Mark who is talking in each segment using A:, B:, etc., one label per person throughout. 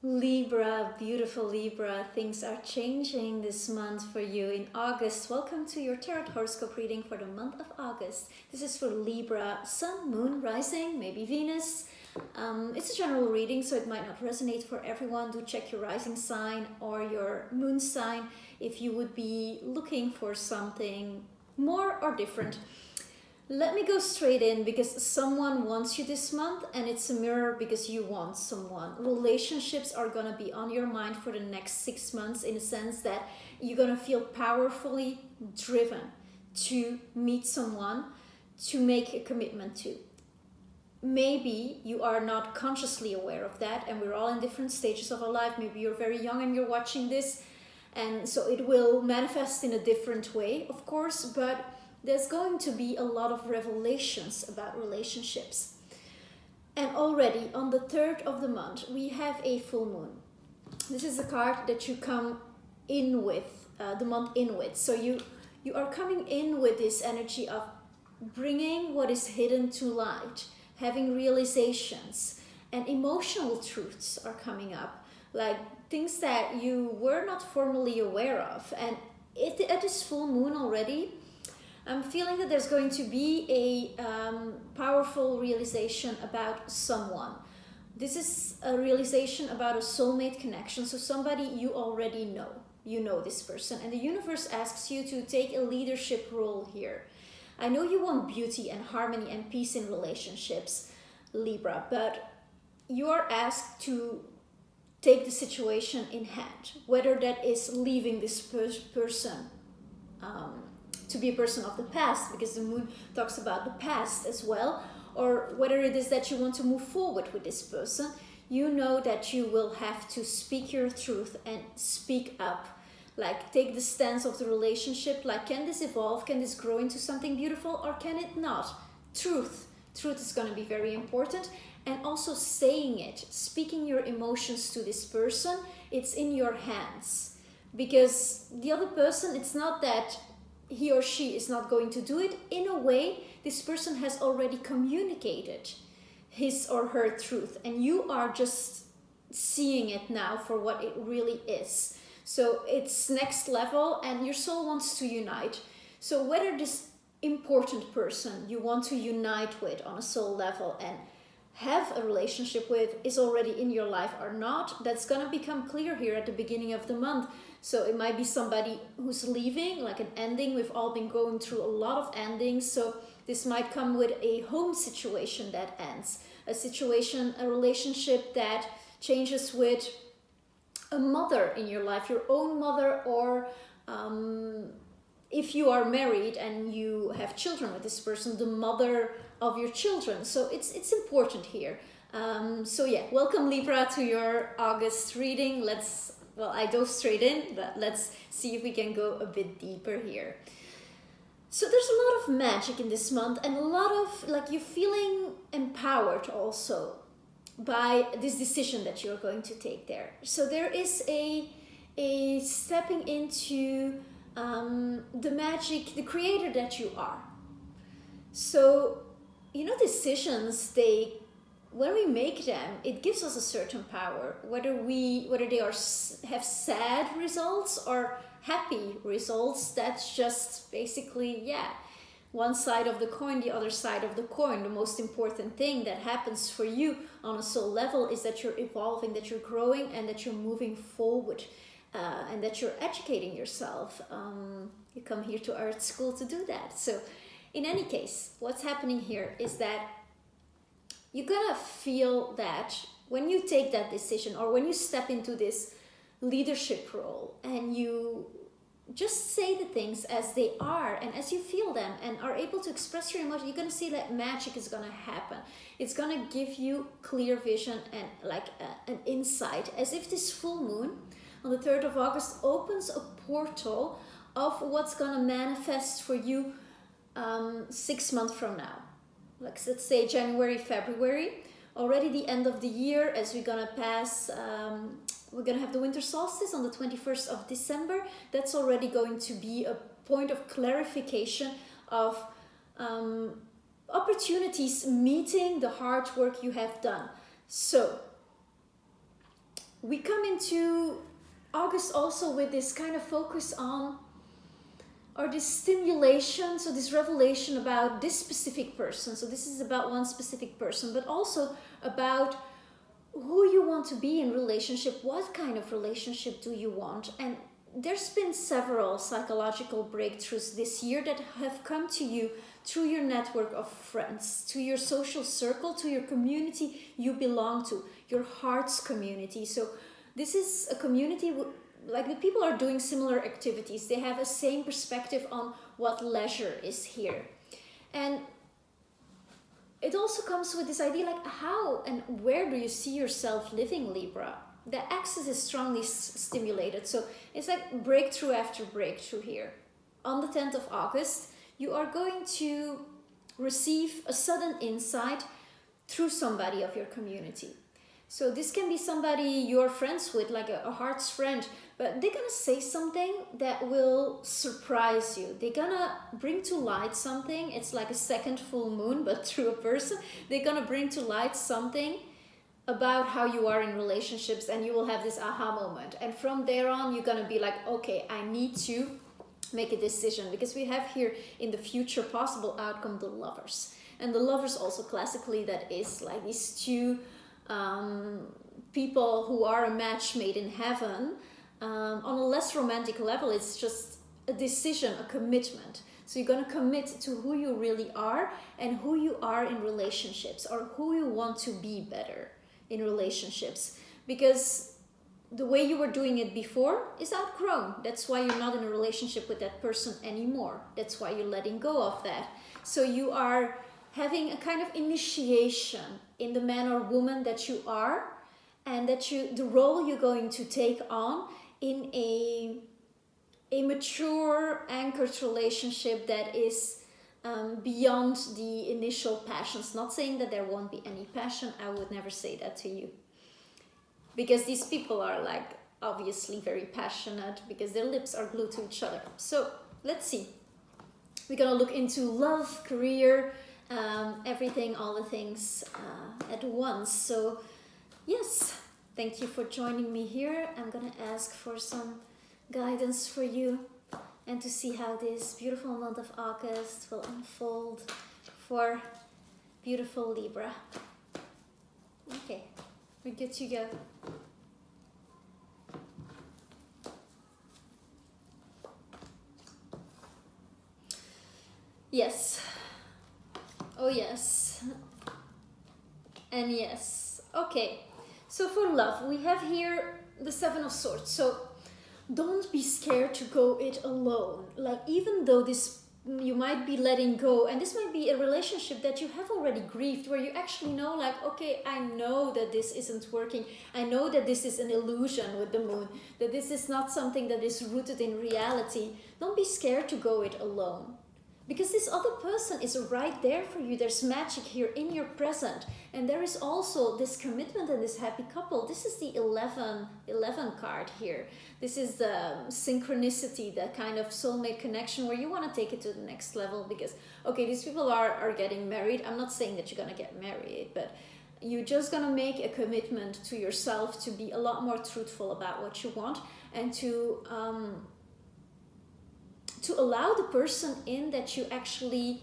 A: Libra, beautiful Libra, things are changing this month for you in August. Welcome to your tarot horoscope reading for the month of August. This is for Libra, Sun, Moon, Rising, maybe Venus. It's a general reading, so it might not resonate for everyone. Do check your rising sign or your moon sign if you would be looking for something more or different. Let me go straight in because someone wants you this month, and it's a mirror because you want someone. Relationships are going to be on your mind for the next 6 months, in a sense that you're going to feel powerfully driven to meet someone, to make a commitment to. Maybe you are not consciously aware of that, and we're all in different stages of our life. Maybe you're very young and you're watching this, and so it will manifest in a different way, of course, but there's going to be a lot of revelations about relationships. And already on the 3rd of the month, we have a full moon. This is a card that you come in with, the month in with. So you are coming in with this energy of bringing what is hidden to light, having realizations, and emotional truths are coming up, like things that you were not formally aware of. And at this full moon already, I'm feeling that there's going to be a powerful realization about someone. This is a realization about a soulmate connection, so somebody you already know. You know this person, and the universe asks you to take a leadership role here. I know you want beauty and harmony and peace in relationships, Libra, but you are asked to take the situation in hand, whether that is leaving this person to be a person of the past, because the moon talks about the past as well, or whether it is that you want to move forward with this person. You know that you will have to speak your truth and speak up, like take the stance of the relationship, like can this evolve, can this grow into something beautiful, or can it not? Truth is going to be very important. And also saying it, speaking your emotions to this person, it's in your hands, because the other person, it's not that he or she is not going to do it. In a way, this person has already communicated his or her truth, and you are just seeing it now for what it really is. So it's next level, and your soul wants to unite. So whether this important person you want to unite with on a soul level and have a relationship with is already in your life or not, that's going to become clear here at the beginning of the month. So it might be somebody who's leaving, like an ending. We've all been going through a lot of endings. So this might come with a home situation that ends, a situation, a relationship that changes with a mother in your life, your own mother, or if you are married and you have children with this person, the mother of your children. So it's important here. So yeah, welcome Libra to your August reading. I dove straight in, but let's see if we can go a bit deeper here. So there's a lot of magic in this month, and a lot of, like, you feeling empowered also by this decision that you're going to take there. So there is a stepping into the magic, the creator that you are. So, decisions, when we make them, it gives us a certain power, whether they have sad results or happy results. That's just basically, one side of the coin, the other side of the coin. The most important thing that happens for you on a soul level is that you're evolving, that you're growing, and that you're moving forward, and that you're educating yourself. You come here to art school to do that. So in any case, what's happening here is that you're gonna feel that when you take that decision, or when you step into this leadership role and you just say the things as they are and as you feel them and are able to express your emotion, you're gonna see that magic is gonna happen. It's gonna give you clear vision and an insight, as if this full moon on the 3rd of August opens a portal of what's gonna manifest for you 6 months from now. Like, let's say January, February, already the end of the year, as we're gonna pass, we're gonna have the winter solstice on the 21st of December. That's already going to be a point of clarification of opportunities meeting the hard work you have done. So we come into August also with this kind of focus on, or this stimulation, so this revelation about this specific person. So this is about one specific person, but also about who you want to be in relationship. What kind of relationship do you want? And there's been several psychological breakthroughs this year that have come to you through your network of friends, to your social circle, to your community you belong to, your heart's community. So this is a community like the people are doing similar activities. They have a same perspective on what leisure is here. And it also comes with this idea like how and where do you see yourself living, Libra? The axis is strongly stimulated. So it's like breakthrough after breakthrough here. On the 10th of August, you are going to receive a sudden insight through somebody of your community. So this can be somebody you're friends with, like a heart's friend, but they're gonna say something that will surprise you. They're gonna bring to light something. It's like a second full moon, but through a person. They're gonna bring to light something about how you are in relationships, and you will have this aha moment. And from there on, you're gonna be like, okay, I need to make a decision, because we have here in the future possible outcome the lovers. And the lovers also classically, that is like these two people who are a match made in heaven. On a less romantic level, it's just a decision, a commitment. So you're going to commit to who you really are and who you are in relationships, or who you want to be better in relationships, because the way you were doing it before is outgrown. That's why you're not in a relationship with that person anymore. That's why you're letting go of that. So you are having a kind of initiation in the man or woman that you are, and that the role you're going to take on in a mature, anchored relationship that is beyond the initial passions. Not saying that there won't be any passion. I would never say that to you, because these people are like obviously very passionate because their lips are glued to each other. So let's see. We're gonna look into love, career, everything, all the things at once. So yes, thank you for joining me here. I'm gonna ask for some guidance for you, and to see how this beautiful month of August will unfold for beautiful Libra. Okay, we're good to go. Yes. Oh yes. And yes. Okay. So for love, we have here the Seven of Swords. So don't be scared to go it alone. Like, even though this, you might be letting go, and this might be a relationship that you have already grieved, where you actually know, like, okay, I know that this isn't working. I know that this is an illusion with the moon, that this is not something that is rooted in reality. Don't be scared to go it alone, because this other person is right there for you. There's magic here in your present, and there is also this commitment and this happy couple. This is the 11 card here. This is the synchronicity, the kind of soulmate connection where you want to take it to the next level, because, okay, these people are getting married. I'm not saying that you're going to get married, but you're just going to make a commitment to yourself to be a lot more truthful about what you want, and to allow the person in that you actually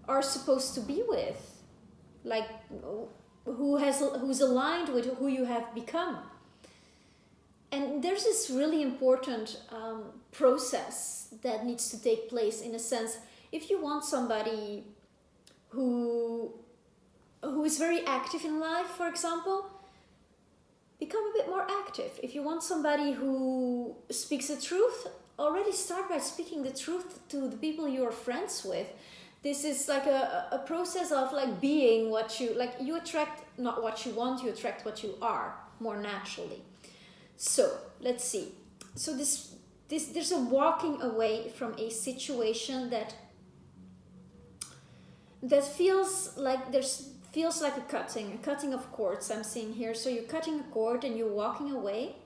A: are supposed to be with, like who's aligned with who you have become. And there's this really important process that needs to take place, in a sense. If you want somebody who is very active in life, for example, become a bit more active. If you want somebody who speaks the truth, already start by speaking the truth to the people you are friends with. This is like a process of like being what you, like, you attract not what you want, you attract what you are more naturally. So let's see. So this there's a walking away from a situation that feels like a cutting of cords I'm seeing here. So you're cutting a cord and you're walking away.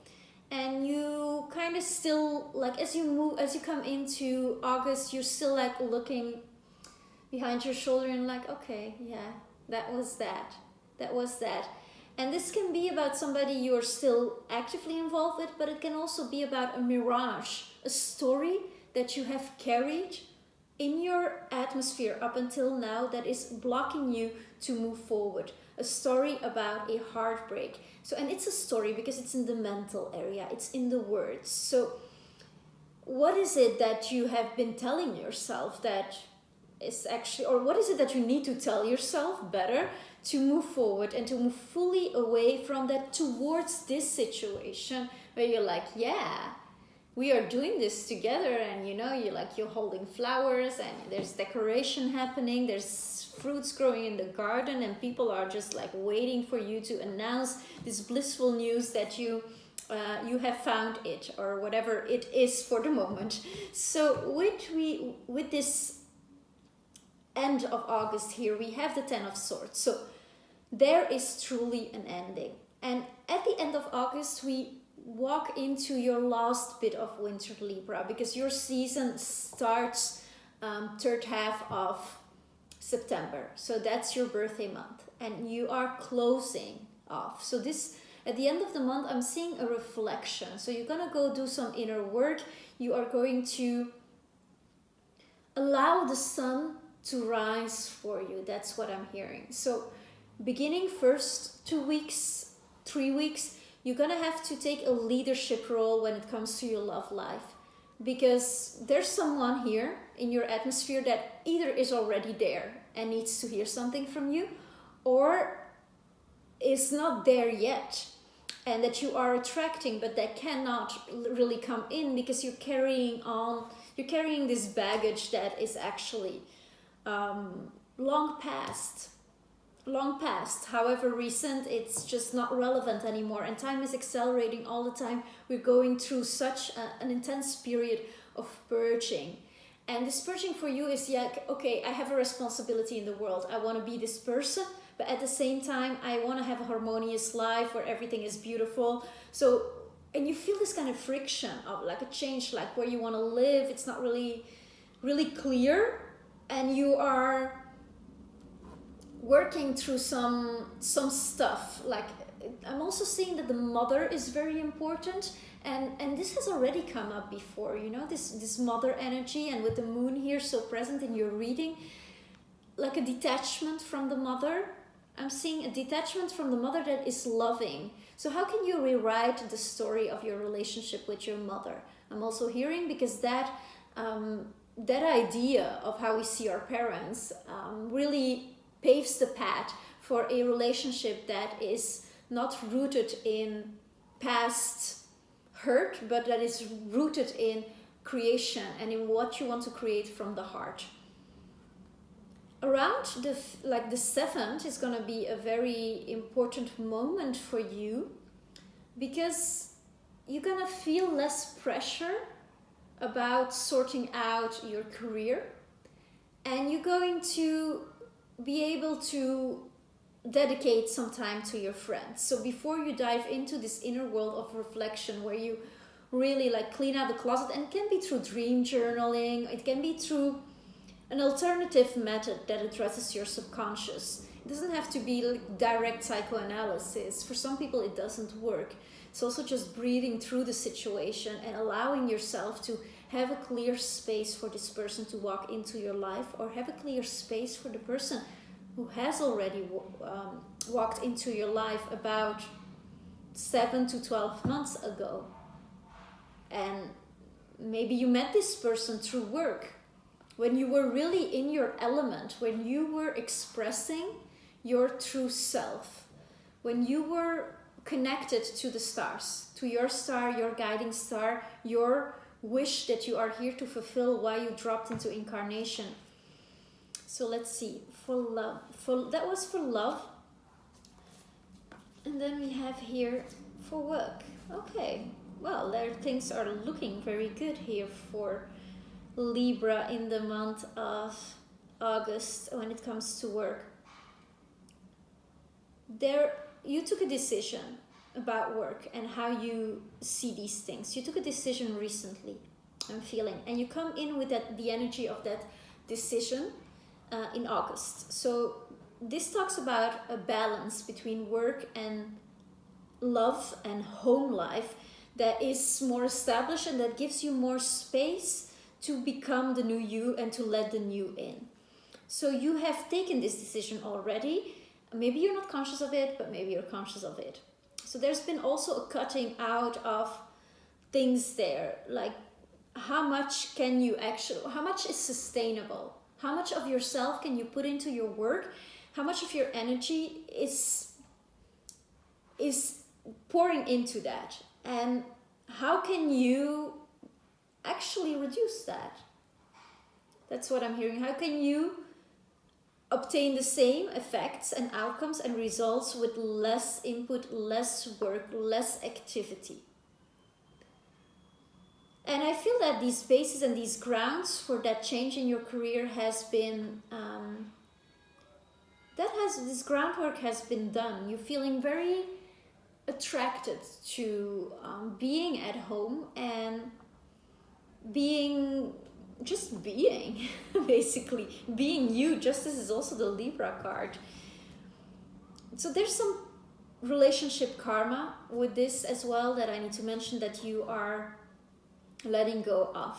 A: And you kind of still, like, as you come into August, you're still like looking behind your shoulder and like, okay, yeah, that was that. And this can be about somebody you're still actively involved with, but it can also be about a mirage, a story that you have carried in your atmosphere up until now that is blocking you to move forward. A story about a heartbreak. So, and it's a story because it's in the mental area, it's in the words. So what is it that you have been telling yourself that is actually, or what is it that you need to tell yourself better to move forward and to move fully away from that towards this situation where you're like, yeah, we are doing this together, and you're holding flowers and there's decoration happening, there's fruits growing in the garden, and people are just like waiting for you to announce this blissful news that you have found it, or whatever it is for the moment. So with this end of August here, we have the 10 of Swords. So there is truly an ending. And at the end of August, we walk into your last bit of winter, Libra, because your season starts third half of September. So that's your birthday month, and you are closing off. So this, at the end of the month, I'm seeing a reflection. So you're gonna go do some inner work. You are going to allow the sun to rise for you. That's what I'm hearing. So beginning first 2 weeks, 3 weeks, you're gonna have to take a leadership role when it comes to your love life, because there's someone here in your atmosphere that either is already there and needs to hear something from you, or is not there yet and that you are attracting, but that cannot really come in because you're carrying this baggage that is actually long past, however recent. It's just not relevant anymore, and time is accelerating all the time. We're going through such an intense period of purging, and this purging for you is, yeah, okay, I have a responsibility in the world. I want to be this person, but at the same time I want to have a harmonious life where everything is beautiful. So, and you feel this kind of friction of like a change, like where you want to live, it's not really clear, and you are working through some stuff. Like, I'm also seeing that the mother is very important, and this has already come up before, this mother energy, and with the moon here so present in your reading, like a detachment from the mother. I'm seeing a detachment from the mother that is loving. So how can you rewrite the story of your relationship with your mother? I'm also hearing, because that idea of how we see our parents really paves the path for a relationship that is not rooted in past hurt, but that is rooted in creation and in what you want to create from the heart. Around the 7th is going to be a very important moment for you, because you're going to feel less pressure about sorting out your career, and you're going to be able to dedicate some time to your friends. So before you dive into this inner world of reflection, where you really clean out the closet, and it can be through dream journaling, it can be through an alternative method that addresses your subconscious. It doesn't have to be direct psychoanalysis. For some people it doesn't work. It's also just breathing through the situation and allowing yourself to have a clear space for this person to walk into your life, or have a clear space for the person who has already walked into your life about 7 to 12 months ago. And maybe you met this person through work, when you were really in your element, when you were expressing your true self, when you were connected to the stars, to your star, your guiding star, your wish that you are here to fulfill, why you dropped into incarnation. So let's see, for love, that was for love. And then we have here for work. Okay, well, things are looking very good here for Libra in the month of August when it comes to work. You took a decision about work and how you see these things. You took a decision recently, I'm feeling, and you come in with the energy of that decision in August. So this talks about a balance between work and love and home life that is more established and that gives you more space to become the new you and to let the new in. So you have taken this decision already. Maybe you're not conscious of it, but maybe you're conscious of it. So there's been also a cutting out of things there, like how much can you actually, how much is sustainable? How much of yourself can you put into your work? How much of your energy is pouring into that? And how can you actually reduce that? That's what I'm hearing. How can you obtain the same effects and outcomes and results with less input, less work, less activity? And I feel that these bases and these grounds for that change in your career has been, this groundwork has been done. You're feeling very attracted to being at home and being, basically, being you. Justice is also the Libra card. So there's some relationship karma with this as well that I need to mention that you are letting go of.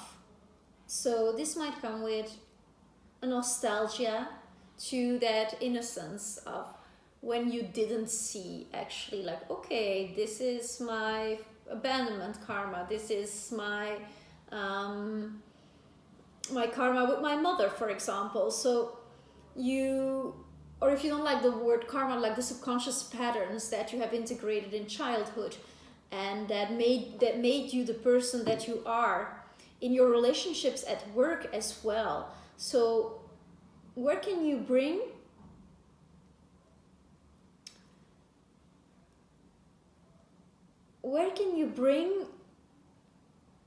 A: So this might come with a nostalgia to that innocence of when you didn't see actually, like, okay, this is my abandonment karma, this is my my karma with my mother, for example. So you, or if you don't like the word karma, like the subconscious patterns that you have integrated in childhood and that made you the person that you are in your relationships at work as well. So where can you bring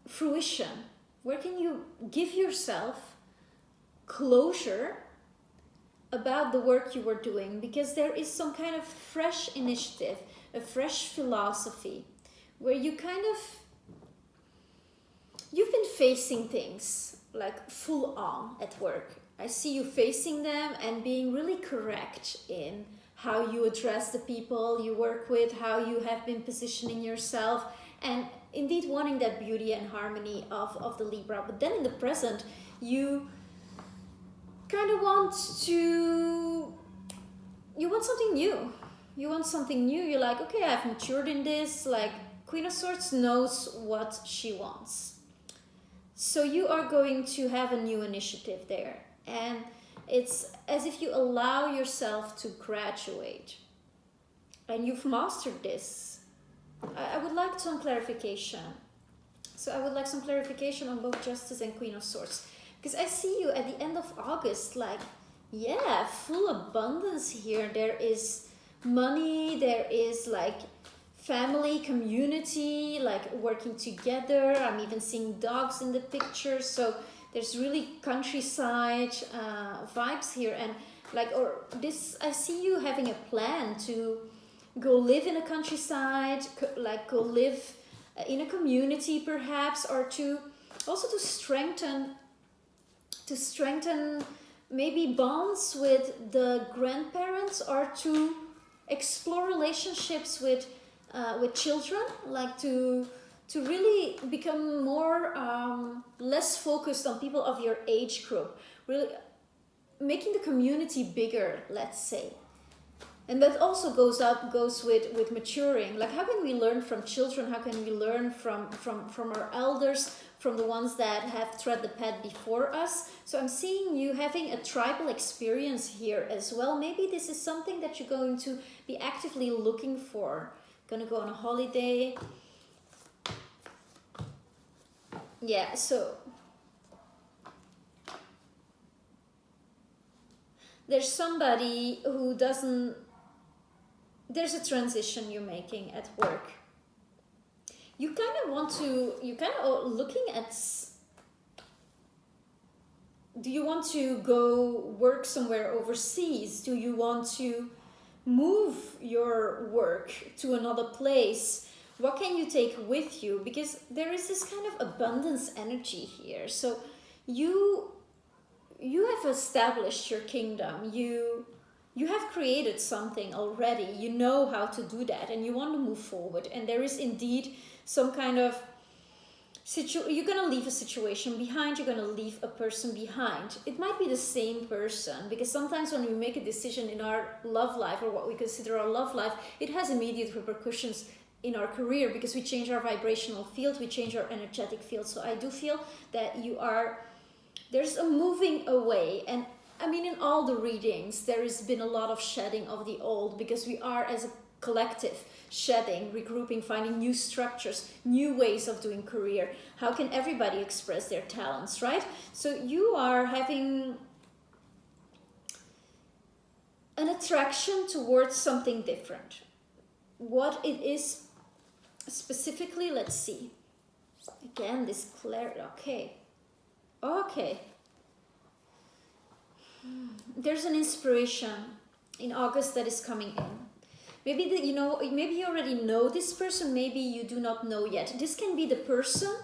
A: fruition? Where can you give yourself closure about the work you were doing? Because there is some kind of fresh initiative, a fresh philosophy, where you've been facing things like full on at work. I see you facing them and being really correct in how you address the people you work with, how you have been positioning yourself, and indeed wanting that beauty and harmony of the Libra. But then in the present, you kind of want something new. You want something new. You're like, okay, I've matured in this. Like, Queen of Swords knows what she wants. So you are going to have a new initiative there. And it's as if you allow yourself to graduate. And you've mastered this. I would like some clarification. So I would like some clarification on both Justice and Queen of Swords. Because I see you at the end of August, like, yeah, full abundance here. There is money, there is like family, community, like working together. I'm even seeing dogs in the picture. So there's really countryside vibes here. And like, or this, I see you having a plan to go live in a countryside, like go live in a community perhaps, or to also to strengthen maybe bonds with the grandparents, or to explore relationships with children, like to really become more less focused on people of your age group, really making the community bigger, let's say. And that also goes with maturing. Like, how can we learn from children? How can we learn from our elders, from the ones that have tread the path before us? So I'm seeing you having a tribal experience here as well. Maybe this is something that you're going to be actively looking for. Gonna go on a holiday. Yeah, so there's somebody who doesn't, there's a transition you're making at work. You kind of want to, you kind of looking at, do you want to go work somewhere overseas? Do you want to move your work to another place? What can you take with you? Because there is this kind of abundance energy here. So you have established your kingdom. You you have created something already. You know how to do that, and you want to move forward. And there is indeed some kind of you're going to leave a situation behind, you're going to leave a person behind. It might be the same person, because sometimes when we make a decision in our love life, or what we consider our love life, it has immediate repercussions in our career, because we change our vibrational field, we change our energetic field. So I do feel that there's a moving away. And I mean, in all the readings, there has been a lot of shedding of the old, because we are, as a collective, shedding, regrouping, finding new structures, new ways of doing career. How can everybody express their talents, right? So you are having an attraction towards something different. What it is specifically, let's see. Again, this clarity. Okay. There's an inspiration in August that is coming in. Maybe maybe you already know this person, maybe you do not know yet. This can be the person.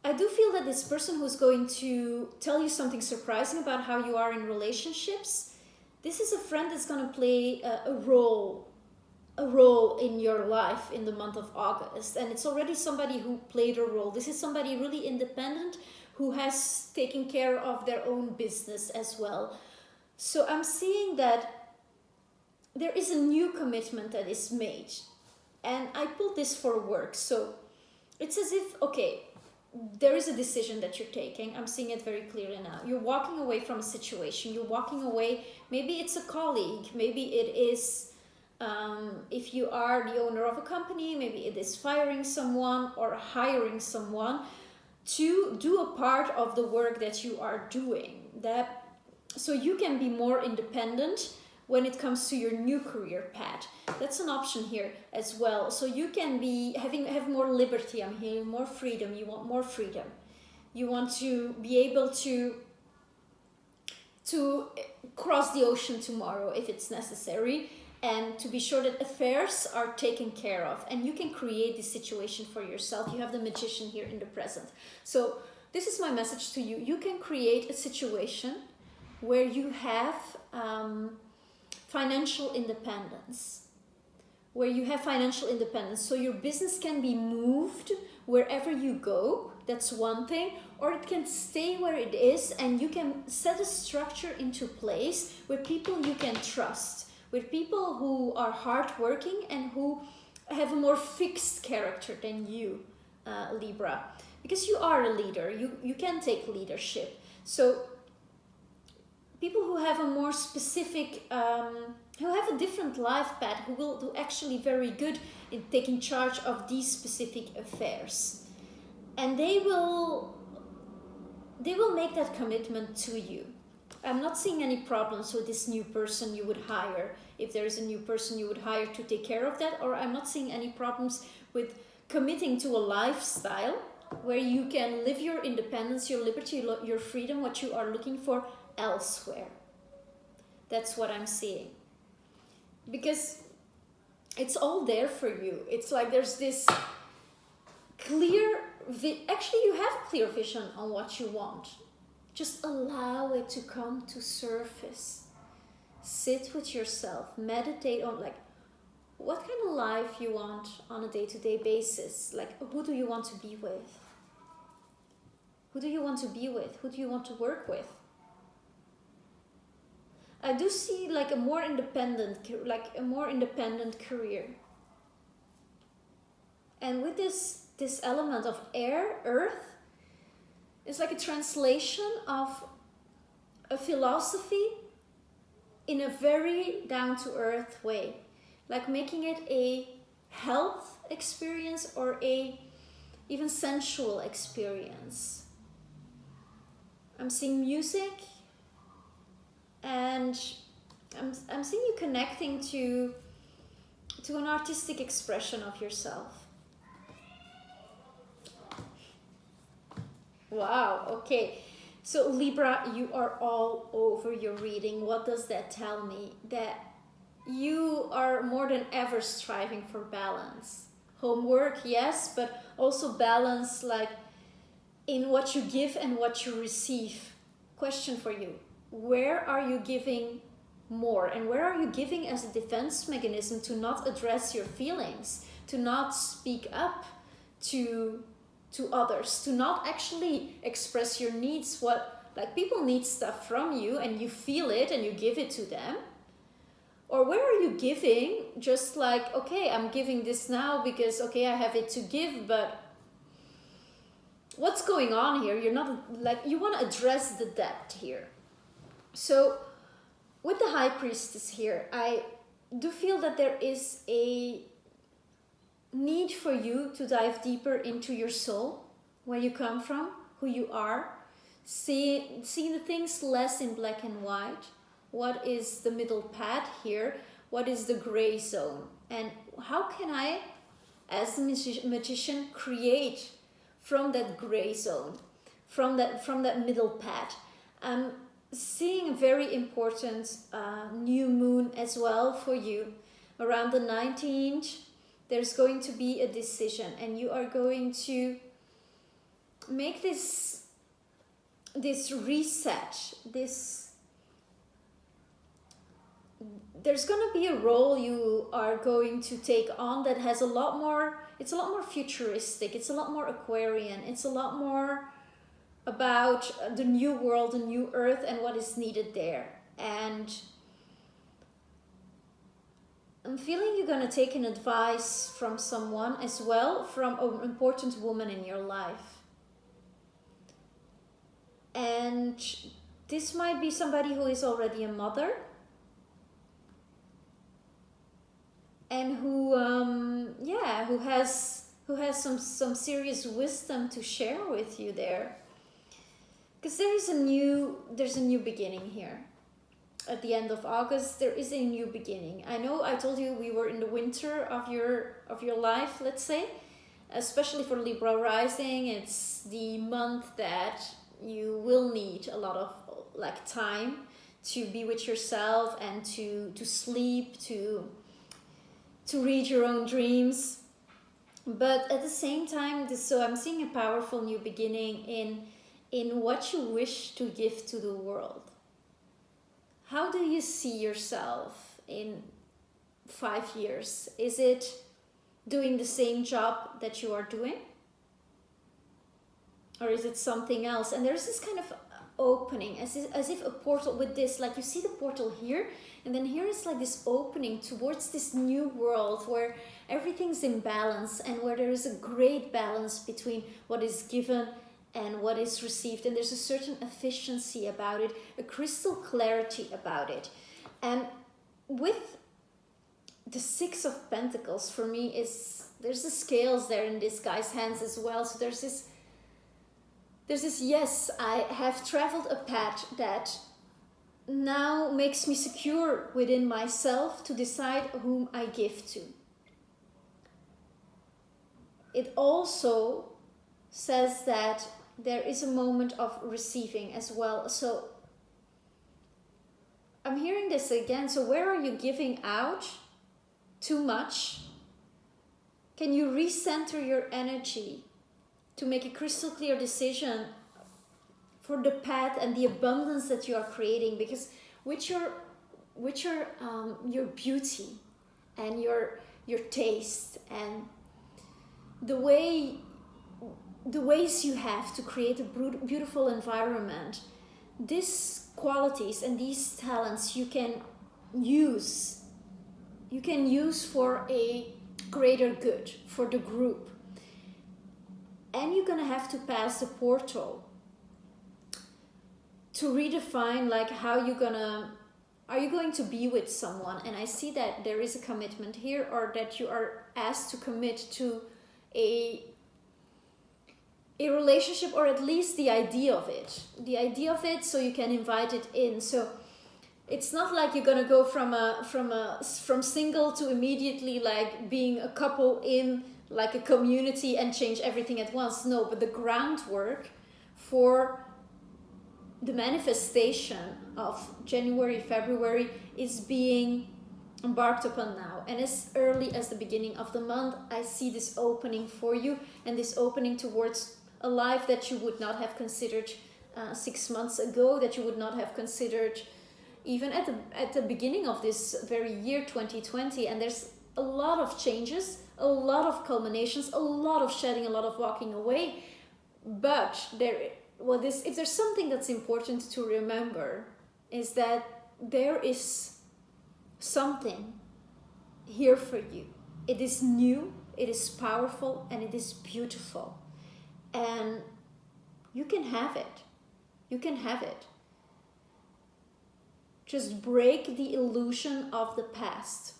A: I do feel that this person who's going to tell you something surprising about how you are in relationships, this is a friend that's going to play a role in your life in the month of August. And it's already somebody who played a role. This is somebody really independent who has taken care of their own business as well. So I'm seeing that there is a new commitment that is made. And I pulled this for work. So it's as if, okay, there is a decision that you're taking. I'm seeing it very clearly now. You're walking away from a situation. You're walking away. Maybe it's a colleague. Maybe it is, if you are the owner of a company, maybe it is firing someone or hiring someone to do a part of the work that you are doing. So you can be more independent when it comes to your new career path. That's an option here as well. So you can be have more liberty. I'm hearing more freedom. You want more freedom. You want to be able to cross the ocean tomorrow if it's necessary, and to be sure that affairs are taken care of. And you can create this situation for yourself. You have the Magician here in the present. So this is my message to you. You can create a situation where you have financial independence. So your business can be moved wherever you go. That's one thing. Or it can stay where it is, and you can set a structure into place with people you can trust, with people who are hardworking and who have a more fixed character than you, Libra. Because you are a leader. You can take leadership. So people who have a more specific, who have a different life path, who will do actually very good in taking charge of these specific affairs. And they will make that commitment to you. I'm not seeing any problems with this new person you would hire. If there is a new person you would hire to take care of that, or I'm not seeing any problems with committing to a lifestyle where you can live your independence, your liberty, your freedom, what you are looking for elsewhere. That's what I'm seeing. Because it's all there for you. It's like there's this clear, actually you have clear vision on what you want. Just allow it to come to surface. Sit with yourself, meditate on what kind of life you want on a day-to-day basis. Who do you want to be with? Who do you want to be with? Who do you want to work with? I do see a more independent career. And with this element of air, earth, it's like a translation of a philosophy in a very down-to-earth way. Like making it a health experience or a even sensual experience. I'm seeing music, and I'm seeing you connecting to an artistic expression of yourself. Wow, okay. So Libra, you are all over your reading. What does that tell me? That you are more than ever striving for balance. Homework, yes, but also balance in what you give and what you receive. Question for you. Where are you giving more, and where are you giving as a defense mechanism to not address your feelings, to not speak up to others, to not actually express your needs. What, like, people need stuff from you and you feel it and you give it to them? Or where are you giving just like, okay, I'm giving this now because, okay, I have it to give, but what's going on here? You're not, like, you want to address the depth here. So with the High Priestess here, I do feel that there is a need for you to dive deeper into your soul, where you come from, who you are, see the things less in black and white. What is the middle path here? What is the gray zone? And how can I, as a magician, create from that gray zone, from that middle path? I'm seeing a very important new moon as well for you. Around the 19th, there's going to be a decision, and you are going to make this reset, there's going to be a role you are going to take on that has it's a lot more futuristic, it's a lot more Aquarian, it's a lot more about the new world, the new earth, and what is needed there. And I'm feeling you're going to take an advice from someone as well, from an important woman in your life. And this might be somebody who is already a mother, and who has some serious wisdom to share with you there, because there's a new beginning here. At the end of August, there is a new beginning. I know I told you we were in the winter of your life, let's say, especially for Libra rising. It's the month that you will need a lot of like time to be with yourself and to sleep, to read your own dreams. But at the same time, so I'm seeing a powerful new beginning in what you wish to give to the world. How do you see yourself in 5 years? Is it doing the same job that you are doing? Or is it something else? And there's this kind of opening, as if a portal with this, like you see the portal here, and then here is like this opening towards this new world where everything's in balance and where there is a great balance between what is given and what is received, and there's a certain efficiency about it, a crystal clarity about it. And with the Six of Pentacles, for me, there's the scales there in this guy's hands as well. So there's this yes, I have traveled a path that now makes me secure within myself to decide whom I give to. It also says that there is a moment of receiving as well. So I'm hearing this again. So where are you giving out too much? Can you recenter your energy to make a crystal clear decision for the path and the abundance that you are creating? Because with your beauty and your taste and the ways you have to create a beautiful environment, these qualities and these talents you can use for a greater good, for the group. And you're gonna have to pass the portal to redefine, like, are you going to be with someone? And I see that there is a commitment here, or that you are asked to commit to a relationship, or at least the idea of it, so you can invite it in. So it's not like you're gonna go from single to immediately like being a couple in like a community and change everything at once. No, but the groundwork for the manifestation of January, February is being embarked upon now. And as early as the beginning of the month, I see this opening for you, and this opening towards a life that you would not have considered 6 months ago, that you would not have considered even at the beginning of this very year 2020, and there's a lot of changes, a lot of culminations, a lot of shedding, a lot of walking away. But if there's something that's important to remember, is that there is something here for you. It is new, it is powerful, and it is beautiful. And you can have it. You can have it. Just break the illusion of the past.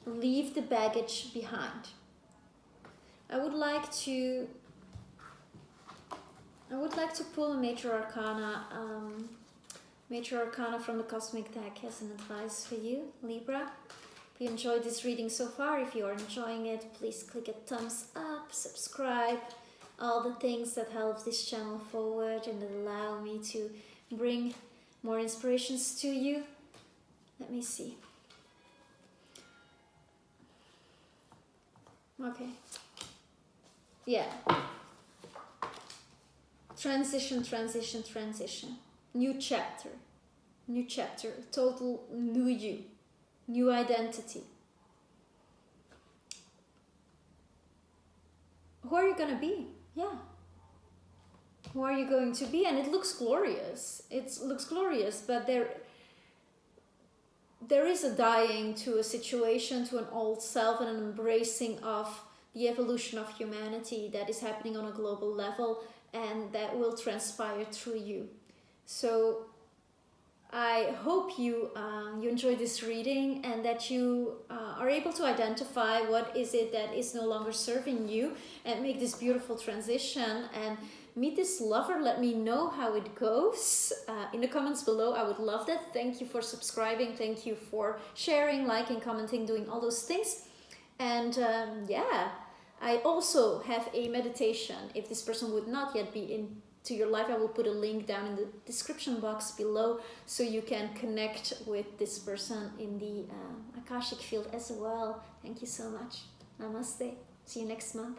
A: Leave the baggage behind. I would like to pull a major arcana from the cosmic deck as an advice for you, Libra. If you enjoyed this reading so far, if you are enjoying it, please click a thumbs up, subscribe, all the things that help this channel forward and that allow me to bring more inspirations to you. Let me see. Okay. Yeah. Transition. New chapter. Total new you. New identity. Who are you going to be? Yeah. Who are you going to be? And it looks glorious. But there is a dying to a situation, to an old self, and an embracing of the evolution of humanity that is happening on a global level, and that will transpire through you. So I hope you enjoy this reading, and that you are able to identify what is it that is no longer serving you, and make this beautiful transition and meet this lover. Let me know how it goes in the comments below. I would love that. Thank you for subscribing. Thank you for sharing, liking, commenting, doing all those things. And yeah, I also have a meditation. If this person would not yet be into your life, I will put a link down in the description box below, so you can connect with this person in the Akashic field as well. Thank you so much. Namaste. See you next month.